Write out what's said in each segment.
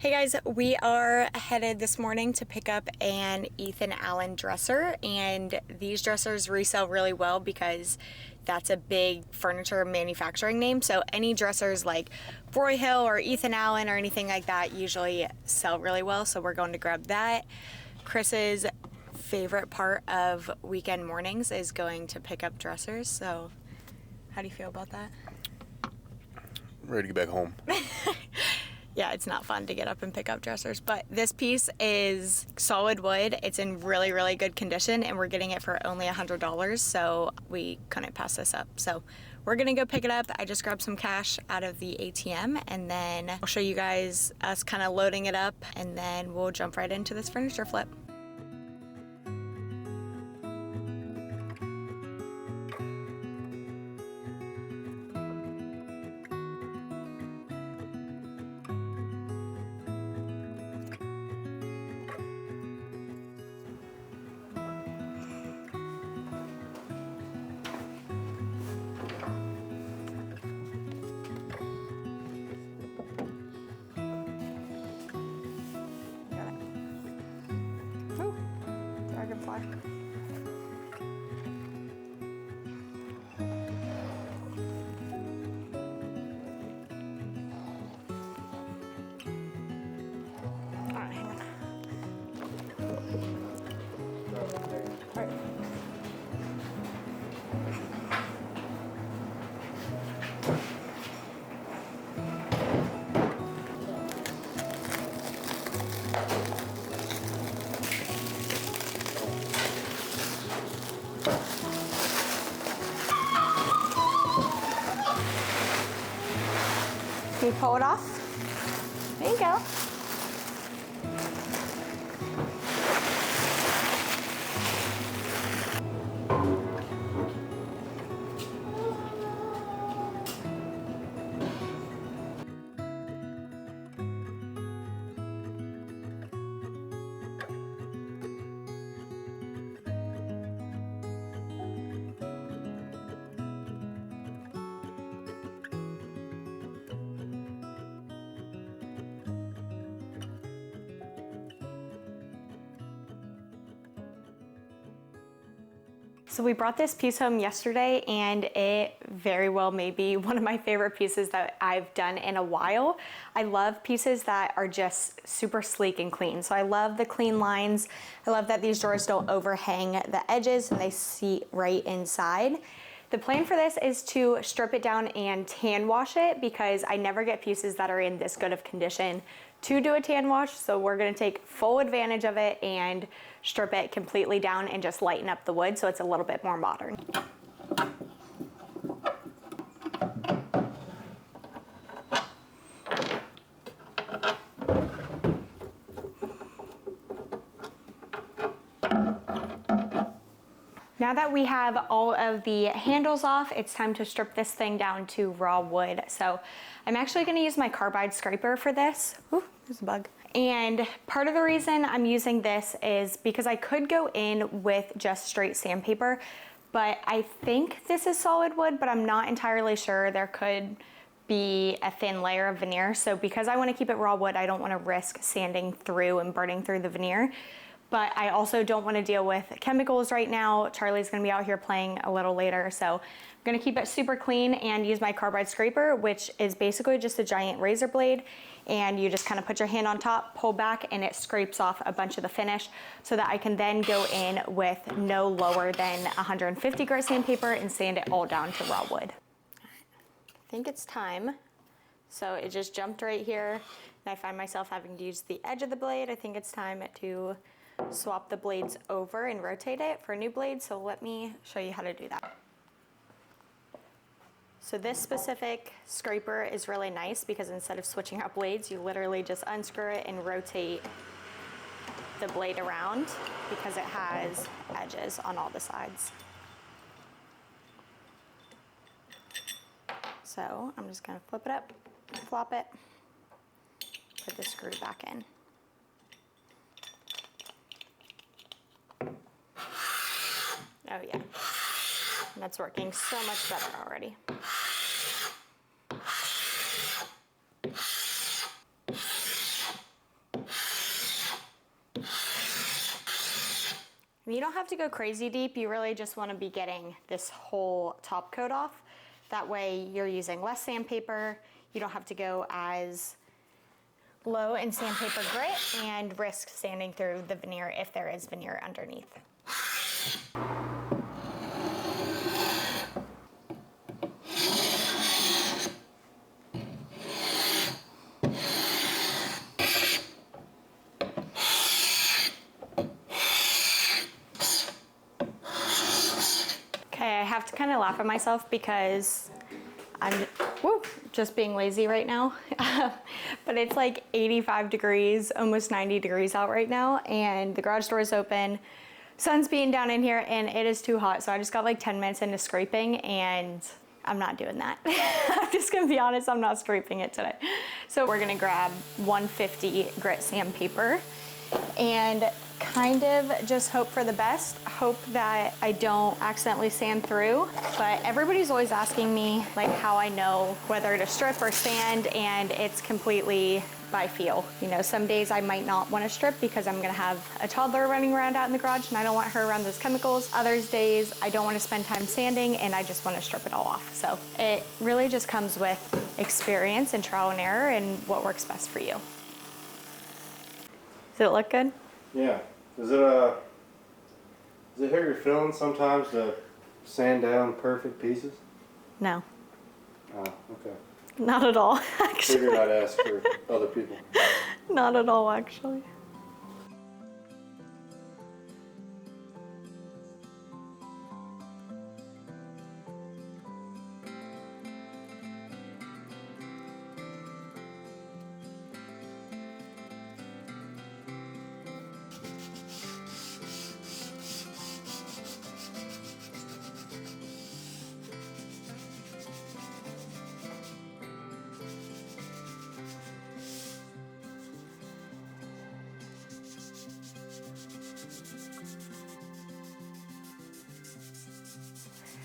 Hey guys, we are headed this morning to pick up an Ethan Allen dresser, and these dressers resell really well because that's a big furniture manufacturing name. So any dressers like Broyhill or Ethan Allen or anything like that usually sell really well. So we're going to grab that. Chris's favorite part of weekend mornings is going to pick up dressers. So how do you feel about that? Ready to get back home. Yeah, it's not fun to get up and pick up dressers, but this piece is solid wood. It's in really, really good condition, and we're getting it for only $100, so we couldn't pass this up. So we're gonna go pick it up. I just grabbed some cash out of the ATM, and then I'll show you guys us kind of loading it up, and then we'll jump right into this furniture flip. Dragonfly. Alright, hang on. Alright. Can you pull it off? There you go. So we brought this piece home yesterday, and it very well may be one of my favorite pieces that I've done in a while. I love pieces that are just super sleek and clean. So I love the clean lines. I love that these drawers don't overhang the edges and they seat right inside. The plan for this is to strip it down and tan wash it because I never get pieces that are in this good of condition to do a tan wash. So we're gonna take full advantage of it and strip it completely down and just lighten up the wood so it's a little bit more modern. Now that we have all of the handles off, it's time to strip this thing down to raw wood. So I'm actually gonna use my carbide scraper for this. Ooh, there's a bug. And part of the reason I'm using this is because I could go in with just straight sandpaper, but I think this is solid wood, but I'm not entirely sure. There could be a thin layer of veneer. So because I wanna keep it raw wood, I don't wanna risk sanding through and burning through the veneer. But I also don't want to deal with chemicals right now. Charlie's going to be out here playing a little later, so I'm going to keep it super clean and use my carbide scraper, which is basically just a giant razor blade, and you just kind of put your hand on top, pull back, and it scrapes off a bunch of the finish so that I can then go in with no lower than 150 grit sandpaper and sand it all down to raw wood. I think it's time. So it just jumped right here, and I find myself having to use the edge of the blade. I think it's time to swap the blades over and rotate it for a new blade, so let me show you how to do that. So this specific scraper is really nice because instead of switching out blades, you literally just unscrew it and rotate the blade around because it has edges on all the sides. So I'm just gonna flip it up, flop it, put the screw back in. Oh yeah, and that's working so much better already. You don't have to go crazy deep. You really just want to be getting this whole top coat off. That way you're using less sandpaper. You don't have to go as low in sandpaper grit and risk sanding through the veneer if there is veneer underneath. Okay, I have to kind of laugh at myself because I'm just being lazy right now. But it's like 85 degrees, almost 90 degrees out right now, and the garage door is open. Sun's beating down in here and it is too hot. So I just got like 10 minutes into scraping and I'm not doing that. I'm just gonna be honest, I'm not scraping it today. So we're gonna grab 150 grit sandpaper and kind of just hope for the best. Hope that I don't accidentally sand through. But everybody's always asking me like how I know whether to strip or sand, and it's completely by feel. You know, some days I might not want to strip because I'm gonna have a toddler running around out in the garage and I don't want her around those chemicals. Others days I don't want to spend time sanding and I just want to strip it all off. So it really just comes with experience and trial and error and what works best for you. Does it look good? Yeah. Does it hurt your feelings sometimes to sand down perfect pieces? No. Oh, okay. Not at all, actually. Figured I'd ask for other people. Not at all, actually.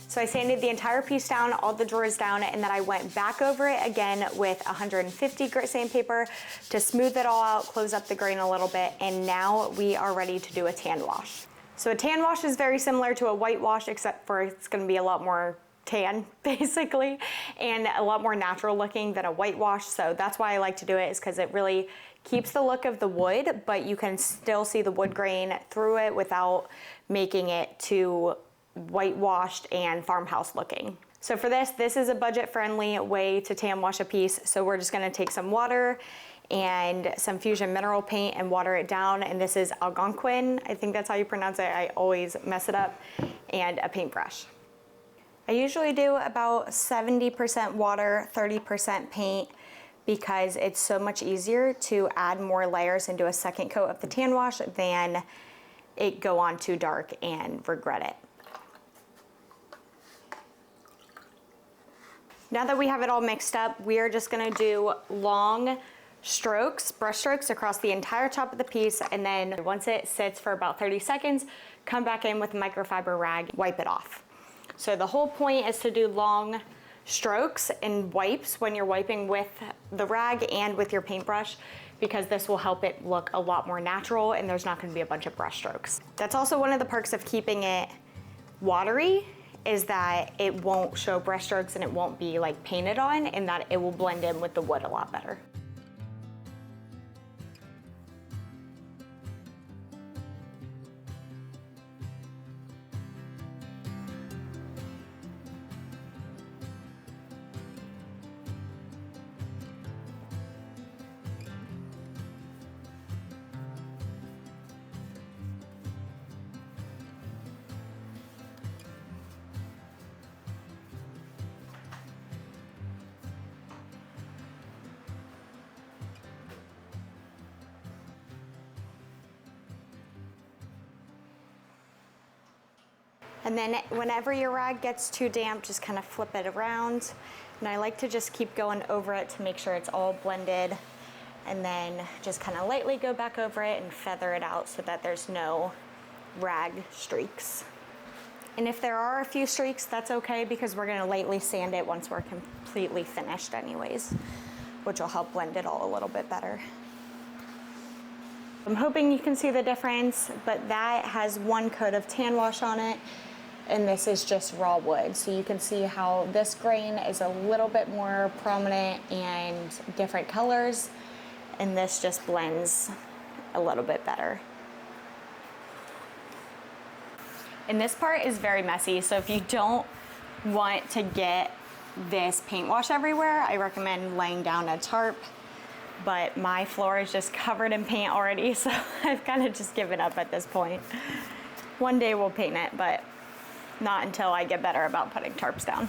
So I sanded the entire piece down, all the drawers down, and then I went back over it again with 150 grit sandpaper to smooth it all out, close up the grain a little bit, and now we are ready to do a tan wash. So a tan wash is very similar to a white wash, except for it's gonna be a lot more tan, basically, and a lot more natural looking than a white wash. So that's why I like to do it, is because it really keeps the look of the wood, but you can still see the wood grain through it without making it too whitewashed and farmhouse looking. So for this is a budget-friendly way to tan wash a piece. So we're just gonna take some water and some Fusion mineral paint and water it down. And this is Algonquin, I think that's how you pronounce it. I always mess it up. And a paintbrush. I usually do about 70% water, 30% paint, because it's so much easier to add more layers and do a second coat of the tan wash than it go on too dark and regret it. Now that we have it all mixed up, we are just gonna do long strokes, brush strokes across the entire top of the piece, and then once it sits for about 30 seconds, come back in with a microfiber rag, wipe it off. So the whole point is to do long strokes and wipes when you're wiping with the rag and with your paintbrush, because this will help it look a lot more natural and there's not gonna be a bunch of brush strokes. That's also one of the perks of keeping it watery, is that it won't show brush strokes and it won't be like painted on, and that it will blend in with the wood a lot better. And then whenever your rag gets too damp, just kind of flip it around. And I like to just keep going over it to make sure it's all blended. And then just kind of lightly go back over it and feather it out so that there's no rag streaks. And if there are a few streaks, that's okay, because we're gonna lightly sand it once we're completely finished anyways, which will help blend it all a little bit better. I'm hoping you can see the difference, but that has one coat of tan wash on it, and this is just raw wood. So you can see how this grain is a little bit more prominent and different colors, and this just blends a little bit better. And this part is very messy, so if you don't want to get this paint wash everywhere, I recommend laying down a tarp. But my floor is just covered in paint already, so I've kind of just given up at this point. One day we'll paint it, but not until I get better about putting tarps down.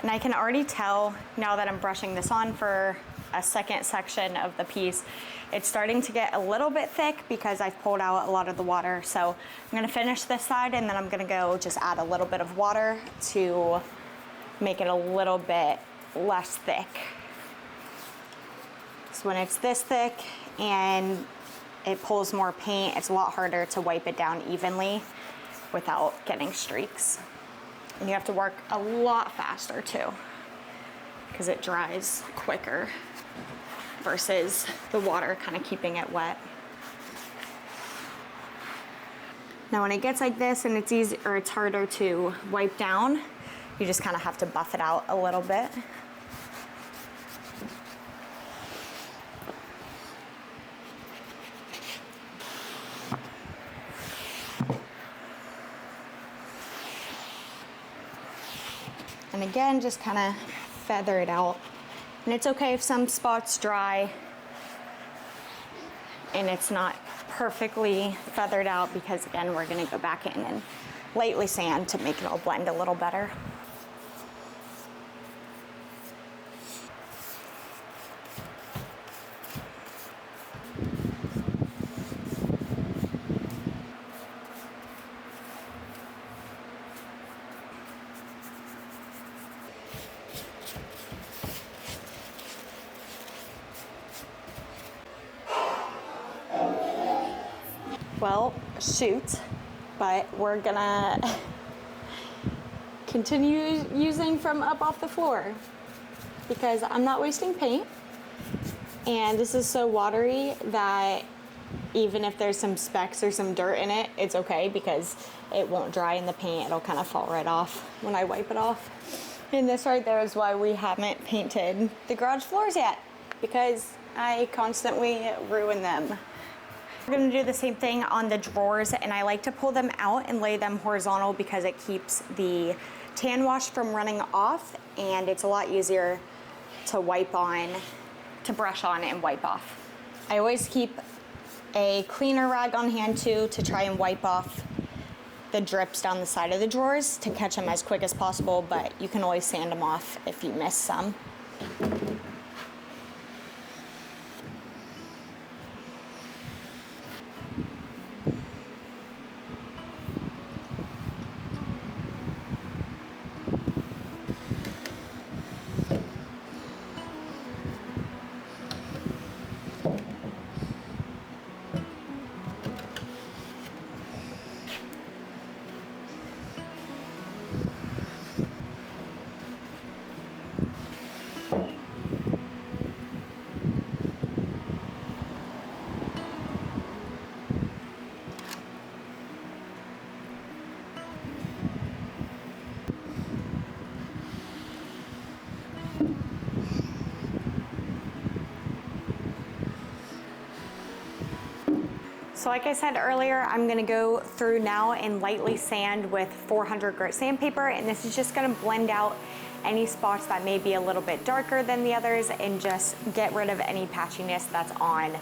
And I can already tell now that I'm brushing this on for a second section of the piece, it's starting to get a little bit thick because I've pulled out a lot of the water. So I'm gonna finish this side, and then I'm gonna go just add a little bit of water to make it a little bit less thick. So when it's this thick and it pulls more paint, it's a lot harder to wipe it down evenly without getting streaks. And you have to work a lot faster too, because it dries quicker versus the water kind of keeping it wet. Now when it gets like this and it's easy, or it's harder to wipe down, you just kind of have to buff it out a little bit. And again, just kind of feather it out. And it's okay if some spots dry and it's not perfectly feathered out, because again, we're gonna go back in and lightly sand to make it all blend a little better. Well, shoot, but we're gonna continue using from up off the floor because I'm not wasting paint. And this is so watery that even if there's some specks or some dirt in it, it's okay because it won't dry in the paint. It'll kind of fall right off when I wipe it off. And this right there is why we haven't painted the garage floors yet, because I constantly ruin them. We're gonna do the same thing on the drawers, and I like to pull them out and lay them horizontal because it keeps the tan wash from running off, and it's a lot easier to wipe on, to brush on and wipe off. I always keep a cleaner rag on hand too to try and wipe off the drips down the side of the drawers to catch them as quick as possible, but you can always sand them off if you miss some. So like I said earlier, I'm gonna go through now and lightly sand with 400 grit sandpaper, and this is just gonna blend out any spots that may be a little bit darker than the others and just get rid of any patchiness that's on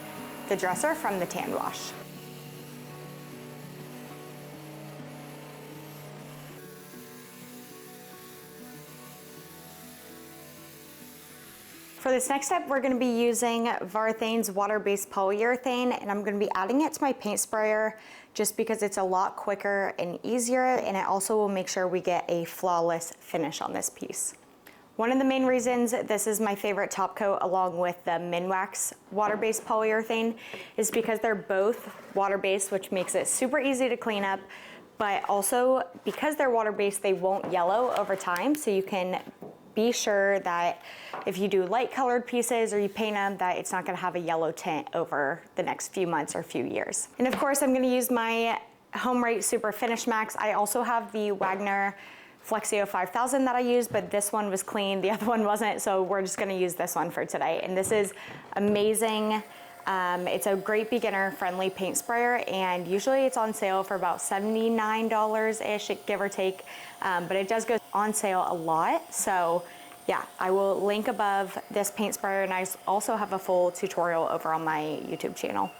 the dresser from the tan wash. For this next step, we're gonna be using Varthane's water-based polyurethane, and I'm gonna be adding it to my paint sprayer just because it's a lot quicker and easier, and it also will make sure we get a flawless finish on this piece. One of the main reasons this is my favorite top coat along with the Minwax water-based polyurethane is because they're both water-based, which makes it super easy to clean up, but also because they're water-based, they won't yellow over time, so you can be sure that if you do light colored pieces or you paint them, that it's not gonna have a yellow tint over the next few months or few years. And of course, I'm gonna use my Home Rate Super Finish Max. I also have the Wagner Flexio 5000 that I use, but this one was clean, the other one wasn't, so we're just gonna use this one for today. And this is amazing. It's a great beginner-friendly paint sprayer, and usually it's on sale for about $79-ish, give or take, but it does go on sale a lot. So yeah, I will link above this paint sprayer, and I also have a full tutorial over on my YouTube channel.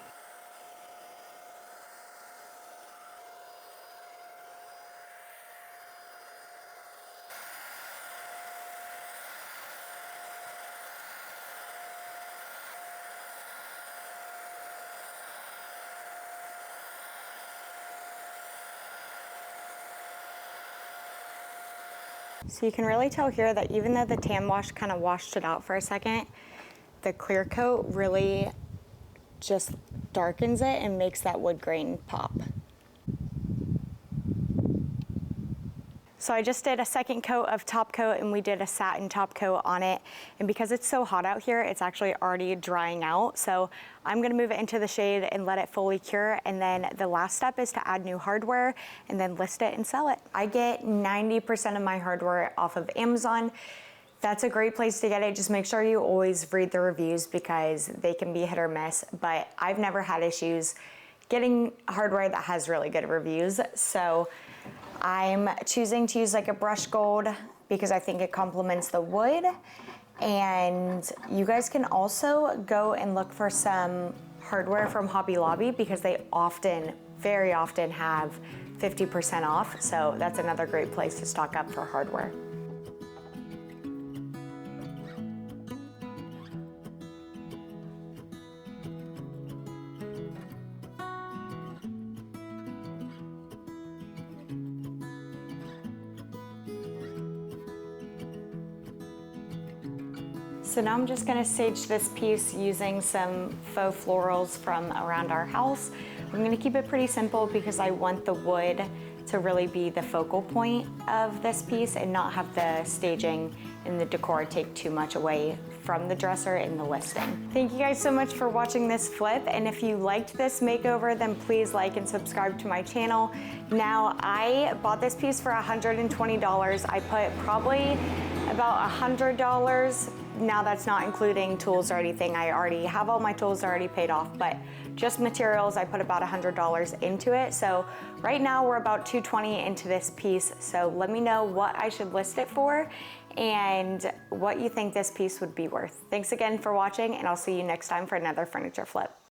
So you can really tell here that even though the tan wash kind of washed it out for a second, the clear coat really just darkens it and makes that wood grain pop. So I just did a second coat of top coat, and we did a satin top coat on it. And because it's so hot out here, it's actually already drying out. So I'm gonna move it into the shade and let it fully cure. And then the last step is to add new hardware and then list it and sell it. I get 90% of my hardware off of Amazon. That's a great place to get it. Just make sure you always read the reviews because they can be hit or miss. But I've never had issues getting hardware that has really good reviews. So I'm choosing to use like a brushed gold because I think it complements the wood. And you guys can also go and look for some hardware from Hobby Lobby because they often, very often have 50% off. So that's another great place to stock up for hardware. So now I'm just gonna stage this piece using some faux florals from around our house. I'm gonna keep it pretty simple because I want the wood to really be the focal point of this piece and not have the staging and the decor take too much away from the dresser in the listing. Thank you guys so much for watching this flip, and if you liked this makeover, then please like and subscribe to my channel. Now, I bought this piece for $120. I put probably about $100. Now that's not including tools or anything. I already have all my tools already paid off, but just materials, I put about $100 into it. So right now we're about $220 into this piece. So let me know what I should list it for and what you think this piece would be worth. Thanks again for watching, and I'll see you next time for another furniture flip.